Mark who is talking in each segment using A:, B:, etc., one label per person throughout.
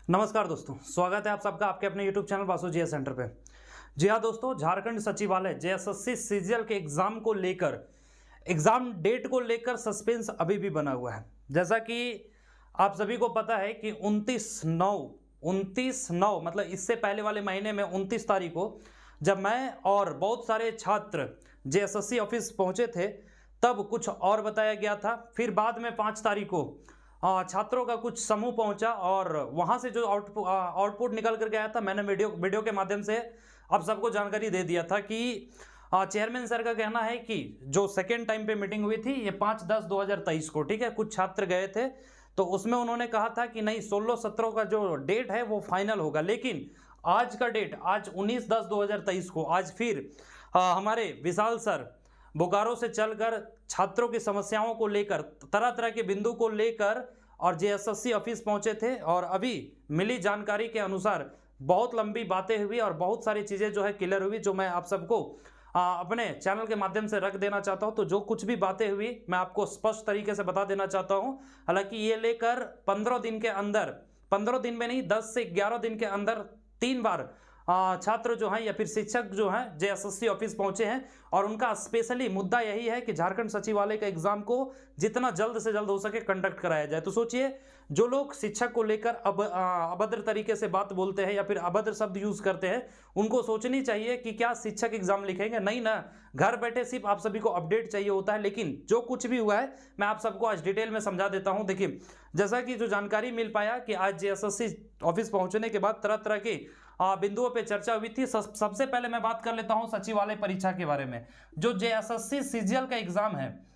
A: नमस्कार दोस्तों, स्वागत है आप सबका आपके अपने YouTube channel Vasu GS centre पे। जी हाँ दोस्तों, झारखंड सचिवालय जेएसएससी सीजीएल के एग्जाम को लेकर, एग्जाम डेट को लेकर सस्पेंस अभी भी बना हुआ है। जैसा कि आप सभी को पता है कि 29/9 मतलब इससे पहले वाले महीने में 29 तारीख को जब मैं और बहुत सारे छात्र जेएसएससी ऑफिस पहुंचे थे तब कुछ और बताया गया था। फिर बाद में 5 तारीख को छात्रों का कुछ समूह पहुंचा और वहां से जो आउटपुट निकल कर गया था, मैंने वीडियो के माध्यम से आप सबको जानकारी दे दिया था कि चेयरमैन सर का कहना है कि जो सेकेंड टाइम पे मीटिंग हुई थी ये 5/10/2023 को, ठीक है, कुछ छात्र गए थे तो उसमें उन्होंने कहा था कि नहीं 16-17 का जो डेट है वो फाइनल होगा। लेकिन आज का डेट, आज 19/10/2023 को आज फिर हमारे विशाल सर बोकारो से चलकर छात्रों की समस्याओं को लेकर, तरह तरह के बिंदु को लेकर और जेएसएससी ऑफिस पहुंचे थे और अभी मिली जानकारी के अनुसार बहुत लंबी बातें हुई और बहुत सारी चीज़ें जो है क्लियर हुई, जो मैं आप सबको अपने चैनल के माध्यम से रख देना चाहता हूं। तो जो कुछ भी बातें हुई मैं आपको स्पष्ट तरीके से बता देना चाहता हूं। हालांकि ये लेकर 15 दिन के अंदर, 15 दिन में नहीं 10 से 11 दिन के अंदर 3 बार छात्र जो हैं या फिर शिक्षक जो हैं जेएसएससी ऑफिस पहुंचे हैं और उनका स्पेशली मुद्दा यही है कि झारखंड सचिवालय का एग्जाम को जितना जल्द से जल्द हो सके कंडक्ट कराया जाए। तो सोचिए, जो लोग शिक्षक को लेकर अभद्र तरीके से बात बोलते हैं या फिर अभद्र शब्द यूज करते हैं, उनको सोचनी चाहिए कि क्या शिक्षक एग्जाम लिखेंगे? नहीं ना, घर बैठे सिर्फ आप सभी को अपडेट चाहिए होता है। लेकिन जो कुछ भी हुआ है मैं आप सबको आज डिटेल में समझा देता हूं। देखिए, जैसा कि जो जानकारी मिल पाया कि आज जेएसएससी ऑफिस पहुंचने के बाद तरह तरह के बिंदुओं पे चर्चा हुई थी। सबसे पहले मैं बात कर लेता हूं सचिवालय परीक्षा के बारे में। जो जेएसएससी सीजीएल का एग्जाम है,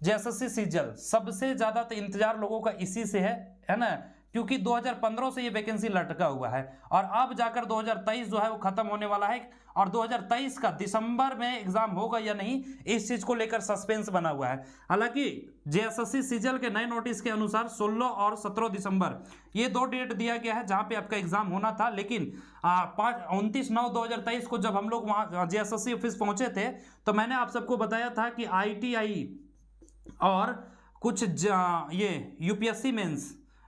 A: जेएसएससी सीजीएल, सबसे ज्यादा तो इंतजार लोगों का इसी से है ना, क्योंकि 2015 से ये वैकेंसी लटका हुआ है और अब जाकर 2023 जो है वो खत्म होने वाला है और 2023 का दिसंबर में एग्जाम होगा या नहीं, इस चीज को लेकर सस्पेंस बना हुआ है। हालांकि जेएसएससी सीजीएल के नए नोटिस के अनुसार 16 और 17 दिसंबर ये 2 डेट दिया गया है जहां पे आपका एग्जाम होना था। लेकिन 29/9/2023 को जब हम लोग वहां जेएसएससी ऑफिस पहुंचे थे तो मैंने आप सबको बताया था कि आईटीआई और कुछ ये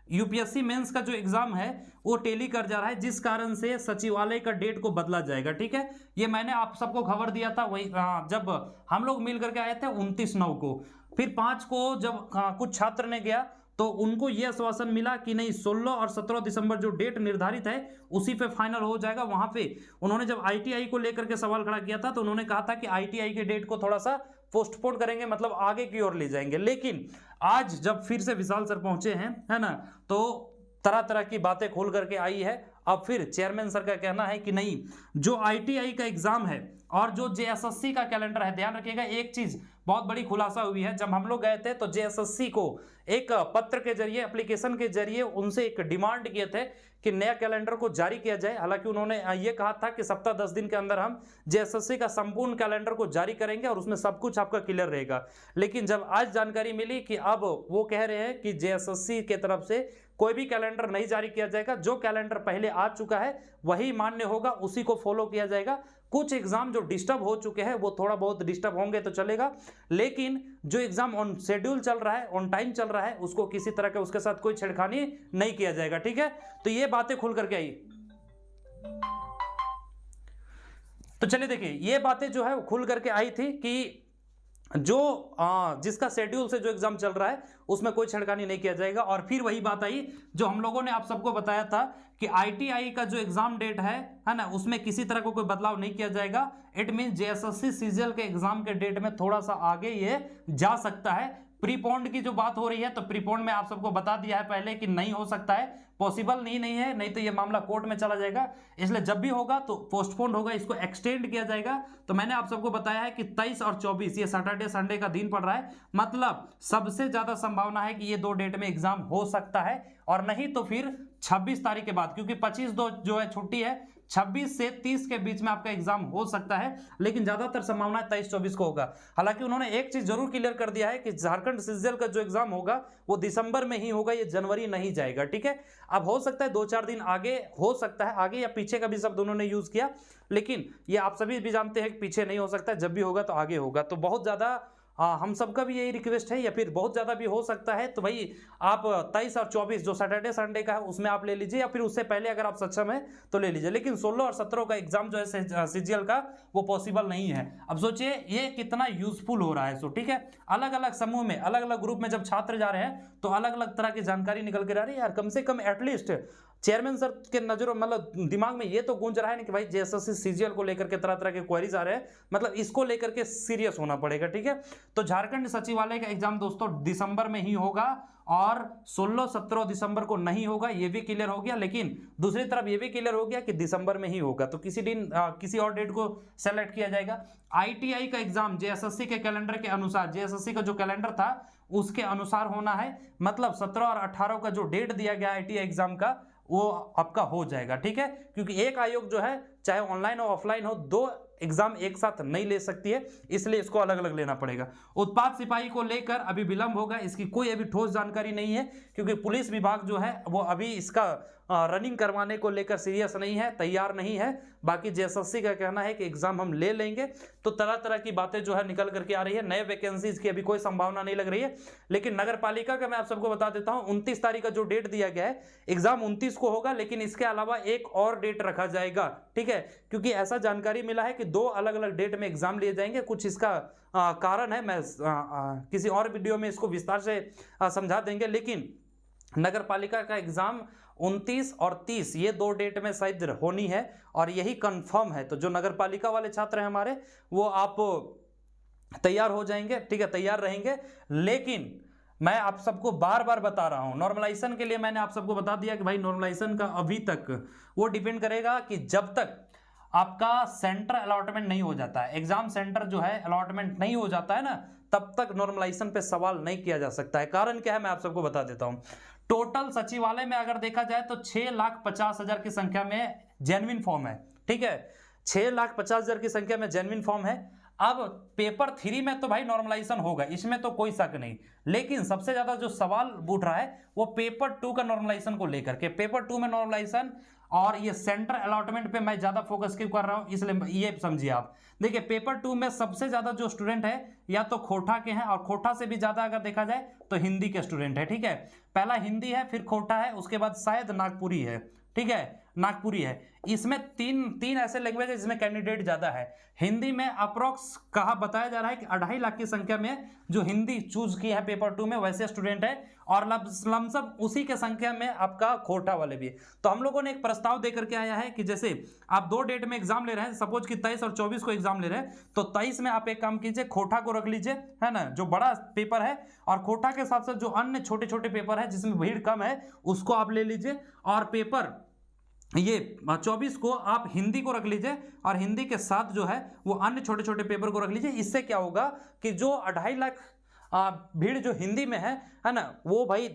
A: यूपीएससी मेंस का जो एग्जाम है वो टेली कर जा रहा है, जिस कारण से सचिवालय का डेट को बदला जाएगा। ठीक है, ये मैंने आप सबको खबर दिया था वही जब हम लोग मिल करके आए थे 29/9 को। फिर 5 को जब कुछ छात्र ने गया तो उनको यह आश्वासन मिला कि नहीं 16 और 17 दिसंबर जो डेट निर्धारित है उसी पे फाइनल हो जाएगा। वहां पे उन्होंने जब आईटीआई को लेकर के सवाल खड़ा किया था तो उन्होंने कहा था कि आईटीआई के डेट को थोड़ा सा पोस्टपोन करेंगे, मतलब आगे की ओर ले जाएंगे। लेकिन आज जब फिर से विशाल सर पहुंचे हैं, है ना, तो तरह तरह की बातें खोल करके आई है। अब फिर चेयरमैन सर का कहना है कि नहीं, जो आईटीआई का एग्जाम है और जो जेएसएससी का कैलेंडर है, ध्यान रखिएगा एक चीज बहुत बड़ी खुलासा हुई है। जब हम लोग गए थे तो जेएसएससी को एक पत्र के जरिए, एप्लीकेशन के जरिए उनसे एक डिमांड किए थे कि नया कैलेंडर को जारी किया जाए। हालांकि उन्होंने ये कहा था कि सप्ताह 10 दिन के अंदर हम जेएसएससी का संपूर्ण कैलेंडर को जारी करेंगे और उसमें सब कुछ आपका क्लियर रहेगा। लेकिन जब आज जानकारी मिली कि अब वो कह रहे हैं कि जेएसएससी के तरफ से कोई भी कैलेंडर नहीं जारी किया जाएगा, जो कैलेंडर पहले आ चुका है वही मान्य होगा, उसी को फॉलो किया जाएगा। कुछ एग्जाम जो डिस्टर्ब हो चुके हैं वो थोड़ा बहुत डिस्टर्ब होंगे तो चलेगा, लेकिन जो एग्जाम ऑन शेड्यूल चल रहा है, ऑन टाइम चल रहा है, उसको किसी तरह के उसके साथ कोई छेड़खानी नहीं किया जाएगा। ठीक है, तो ये बातें खुल करके आई। तो चलिए देखिए, ये बातें जो है खुल करके आई थी कि जो जिसका शेड्यूल से जो एग्जाम चल रहा है उसमें कोई छेड़खानी नहीं किया जाएगा। और फिर वही बात आई जो हम लोगों ने आप सबको बताया था कि आईटीआई का जो एग्जाम डेट है ना, उसमें किसी तरह का कोई बदलाव नहीं किया जाएगा। इट मीन जेएसएससी सीजीएल के एग्जाम के डेट में थोड़ा सा आगे ये जा सकता है। प्रीपोन्ड की जो बात हो रही है तो प्रीपोन्ड में आप सबको बता दिया है पहले कि नहीं हो सकता है, पॉसिबल नहीं है, नहीं तो ये मामला कोर्ट में चला जाएगा। इसलिए जब भी होगा तो पोस्टपोन्ड होगा, इसको एक्सटेंड किया जाएगा। तो मैंने आप सबको बताया है कि 23 और 24 ये सैटरडे संडे का दिन पड़ रहा है, मतलब सबसे ज्यादा संभावना है कि ये 2 डेट में एग्जाम हो सकता है। और नहीं तो फिर 26 तारीख के बाद, क्योंकि 25 जो है छुट्टी है, 26 से 30 के बीच में आपका एग्जाम हो सकता है, लेकिन ज्यादातर संभावना 23-24 को होगा। हालांकि उन्होंने एक चीज जरूर क्लियर कर दिया है कि झारखंड सीजीएल का जो एग्जाम होगा वो दिसंबर में ही होगा, ये जनवरी नहीं जाएगा। ठीक है, अब हो सकता है 2-4 दिन आगे हो सकता है, आगे या पीछे का भी शब्द उन्होंने यूज किया, लेकिन ये आप सभी भी जानते हैं कि पीछे नहीं हो सकता, जब भी होगा तो आगे होगा। तो बहुत ज्यादा हम सबका भी यही रिक्वेस्ट है, या फिर बहुत ज़्यादा भी हो सकता है तो भाई आप 23 और 24 जो सैटरडे संडे का है उसमें आप ले लीजिए, या फिर उससे पहले अगर आप सक्षम है तो ले लीजिए। लेकिन 16 और 17 का एग्जाम जो है सीजीएल का वो पॉसिबल नहीं है। अब सोचिए ये कितना यूजफुल हो रहा है। सो ठीक है, अलग अलग समूह में, अलग अलग ग्रुप में जब छात्र जा रहे हैं तो अलग अलग तरह की जानकारी निकल के आ रही है यार। कम से कम एटलीस्ट चेयरमैन सर के नजरों मतलब दिमाग में ये तो गूंज रहा है ना कि भाई जेएसएससी सीजीएल को लेकर के तरह तरह के क्वेरीज आ रहे हैं, मतलब इसको लेकर के सीरियस होना पड़ेगा। ठीक है, तो झारखंड सचिवालय का एग्जाम दोस्तों दिसंबर में ही होगा और 16-17 दिसंबर को नहीं होगा, ये भी क्लियर हो गया। लेकिन दूसरी तरफ ये भी क्लियर हो गया कि दिसंबर में ही होगा, तो किसी दिन किसी और डेट को सेलेक्ट किया जाएगा। आईटीआई का एग्जाम जेएसएससी के कैलेंडर के अनुसार, जेएसएससी का जो कैलेंडर था उसके अनुसार होना है, मतलब 17 और 18 का जो डेट दिया गया आईटीआई एग्जाम का वो आपका हो जाएगा। ठीक है, क्योंकि एक आयोग जो है चाहे ऑनलाइन हो ऑफलाइन हो, दो एग्जाम एक साथ नहीं ले सकती है, इसलिए इसको अलग अलग लेना पड़ेगा। उत्पाद सिपाही को लेकर अभी विलंब होगा, इसकी कोई अभी ठोस जानकारी नहीं है, क्योंकि पुलिस विभाग जो है वो अभी इसका रनिंग करवाने को लेकर सीरियस नहीं है, तैयार नहीं है। बाकी जेएसएससी का कहना है कि एग्जाम हम ले लेंगे। तो तरह तरह की बातें जो है निकल करके आ रही है, नए वैकेंसीज की अभी कोई संभावना नहीं लग रही है। लेकिन नगर पालिका का मैं आप सबको बता देता हूं, 29 तारीख का जो डेट दिया गया है एग्जाम 29 को होगा, लेकिन इसके अलावा एक और डेट रखा जाएगा। ठीक है, क्योंकि ऐसा जानकारी मिला है कि दो अलग अलग डेट में एग्जाम लिए जाएंगे। कुछ इसका कारण है, मैं किसी और वीडियो में इसको विस्तार से समझा देंगे। लेकिन नगर पालिका का एग्जाम 29 और 30 ये दो डेट में शायद होनी है और यही कंफर्म है। तो जो नगर पालिका वाले छात्र हैं हमारे, वो आप तैयार हो जाएंगे। ठीक है, तैयार रहेंगे। लेकिन मैं आप सबको बार बार बता रहा हूं, नॉर्मलाइजेशन के लिए मैंने आप सबको बता दिया कि भाई नॉर्मलाइजेशन का अभी तक वो डिपेंड करेगा कि जब तक आपका सेंटर अलॉटमेंट नहीं हो जाता है, एग्जाम सेंटर जो है अलॉटमेंट नहीं हो जाता है ना, तब तक नॉर्मलाइजेशन पे सवाल नहीं किया जा सकता है। कारण क्या है मैं आप सबको बता देता हूं। टोटल सचिवालय में अगर देखा जाए तो 6,50,000 की संख्या में जेन्युइन फॉर्म है। ठीक है, 6,50,000 की संख्या में जेन्युइन फॉर्म है। अब पेपर 3 में तो भाई नॉर्मलाइजेशन होगा, इसमें तो कोई शक नहीं। लेकिन सबसे ज्यादा जो सवाल उठ रहा है वो पेपर 2 का नॉर्मलाइजेशन को लेकर के। पेपर 2 में नॉर्मलाइजेशन और ये सेंटर अलॉटमेंट पे मैं ज्यादा फोकस क्यों कर रहा हूं, इसलिए ये समझिए आप। देखिए पेपर 2 में सबसे ज्यादा जो स्टूडेंट है या तो खोटा के हैं, और खोटा से भी ज्यादा अगर देखा जाए तो हिंदी के स्टूडेंट है। ठीक है, पहला हिंदी है, फिर खोटा है, उसके बाद शायद नागपुरी है। ठीक है, नागपुरी है। इसमें तीन ऐसे लैंग्वेज है जिसमें कैंडिडेट ज्यादा है। हिंदी में अप्रोक्स कहा बताया जा रहा है कि 2.5 लाख की संख्या में जो हिंदी चूज की है पेपर 2 में वैसे स्टूडेंट है, और लमसम उसी के संख्या में आपका खोटा वाले भी। तो हम लोगों ने एक प्रस्ताव देकर के आया है कि जैसे आप 2 डेट में एग्जाम ले रहे हैं, सपोज कि 23 और 24 को एग्जाम ले रहे हैं, तो 23 में आप एक काम कीजिए, खोटा को रख लीजिए, है ना, जो बड़ा पेपर है, और खोटा के साथ साथ जो अन्य छोटे छोटे पेपर है जिसमें भीड़ कम है उसको आप ले लीजिए, और पेपर ये 24 को आप हिंदी को रख लीजिए, और हिंदी के साथ जो है वो अन्य छोटे छोटे पेपर को रख लीजिए। इससे क्या होगा कि जो 2.5 लाख भीड़ जो हिंदी में है ना, वो भाई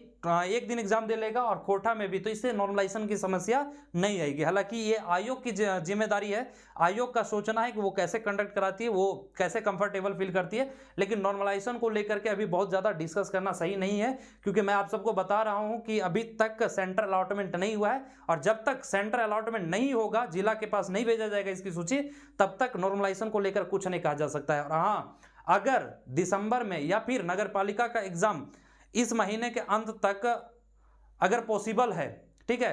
A: एक दिन एग्जाम दे लेगा, और कोटा में भी, तो इससे नॉर्मलाइजेशन की समस्या नहीं आएगी। हालांकि ये आयोग की जिम्मेदारी है, आयोग का सोचना है कि वो कैसे कंडक्ट कराती है, वो कैसे कंफर्टेबल फील करती है। लेकिन नॉर्मलाइजेशन को लेकर के अभी बहुत ज़्यादा डिस्कस करना सही नहीं है, क्योंकि मैं आप सबको बता रहा हूँ कि अभी तक सेंट्रल अलॉटमेंट नहीं हुआ है, और जब तक सेंट्रल अलॉटमेंट नहीं होगा, जिला के पास नहीं भेजा जाएगा इसकी सूची, तब तक नॉर्मलाइजेशन को लेकर कुछ नहीं कहा जा सकता है। और हाँ, अगर दिसंबर में या फिर नगर पालिका का एग्जाम इस महीने के अंत तक अगर पॉसिबल है, ठीक है,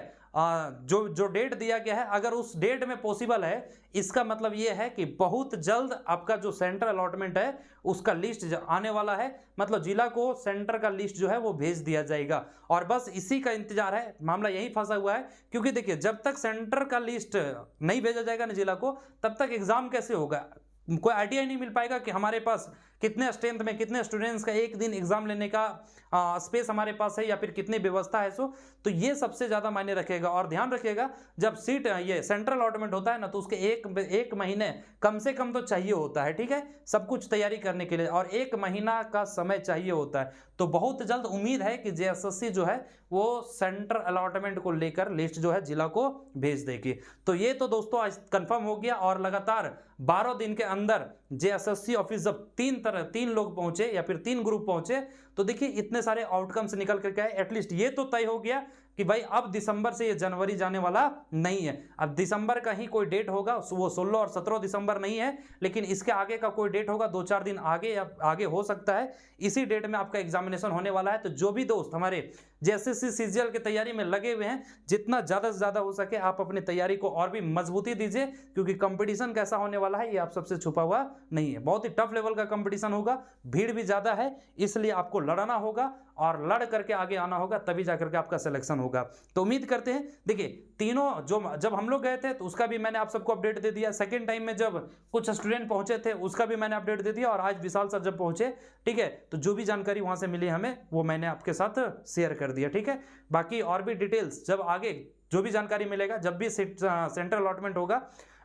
A: जो डेट दिया गया है अगर उस डेट में पॉसिबल है, इसका मतलब ये है कि बहुत जल्द आपका जो सेंटर अलॉटमेंट है उसका लिस्ट आने वाला है। मतलब जिला को सेंटर का लिस्ट जो है वो भेज दिया जाएगा, और बस इसी का इंतजार है। मामला यही फंसा हुआ है, क्योंकि देखिए जब तक सेंटर का लिस्ट नहीं भेजा जाएगा ना जिला को, तब तक एग्जाम कैसे होगा, कोई आइडिया नहीं मिल पाएगा कि हमारे पास कितने स्ट्रेंथ में कितने स्टूडेंट्स का एक दिन एग्जाम लेने का स्पेस हमारे पास है, या फिर कितनी व्यवस्था है। सो तो ये सबसे ज़्यादा मायने रखेगा। और ध्यान रखिएगा, जब सीट ये सेंट्रल अलॉटमेंट होता है ना, तो उसके एक महीने कम से कम तो चाहिए होता है, ठीक है, सब कुछ तैयारी करने के लिए, और 1 महीना का समय चाहिए होता है। तो बहुत जल्द उम्मीद है कि जेएसएससी जो है वो सेंट्रल अलॉटमेंट को लेकर लिस्ट जो है जिला को भेज देगी। तो ये तो दोस्तों आज कंफर्म हो गया, और लगातार 12 दिन के अंदर जेएसएससी ऑफिस जब 3 लोग पहुंचे या फिर 3 ग्रुप पहुंचे, तो देखिए इतने सारे आउटकम्स निकल करके आए। एटलीस्ट ये तो तय हो गया कि भाई अब दिसंबर से ये जनवरी जाने वाला नहीं है। अब दिसंबर का ही कोई डेट होगा, वो 16 और 17 दिसंबर नहीं है, लेकिन इसके आगे का कोई डेट होगा, 2-4 दिन आगे या आगे हो सकता है। इसी डेट में आपका एग्जामिनेशन होने वाला है। तो जो भी दोस्त हमारे जेएसएससी सीजीएल की तैयारी में लगे हुए हैं, जितना ज़्यादा से ज़्यादा हो सके आप अपनी तैयारी को और भी मजबूती दीजिए, क्योंकि कंपटीशन कैसा होने वाला है ये आप सबसे छुपा हुआ नहीं है। बहुत ही टफ लेवल का कंपटीशन होगा, भीड़ भी ज़्यादा है, इसलिए आपको लड़ना होगा और लड़ करके आगे आना होगा, तभी जाकर के आपका सिलेक्शन होगा। तो उम्मीद करते हैं, देखिए तीनों जो जब हम लोग गए थे तो उसका भी मैंने आप सबको अपडेट दे दिया, सेकेंड टाइम में जब कुछ स्टूडेंट पहुंचे थे उसका भी मैंने अपडेट दे दिया, और आज विशाल सर जब पहुंचे, ठीक है, तो जो भी जानकारी वहां से मिली हमें वो मैंने आपके साथ शेयर कर दिया, ठीक है। बाकी और भी डिटेल्स जब आगे जो भी जानकारी मिलेगा, जब भी सेंट्रल अलॉटमेंट होगा,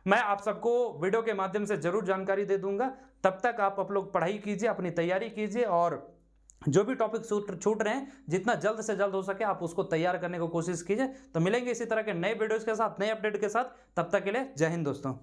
A: मैं आप सबको वीडियो के माध्यम से जरूर जानकारी दे दूंगा। तब तक आप लोग पढ़ाई कीजिए, अपनी तैयारी कीजिए, और जो भी टॉपिक छूट रहे हैं जितना जल्द से जल्द हो सके आप उसको तैयार करने की कोशिश कीजिए। तो मिलेंगे इसी तरह के नए वीडियोस के साथ, नए अपडेट के साथ। तब तक के लिए जय हिंद दोस्तों।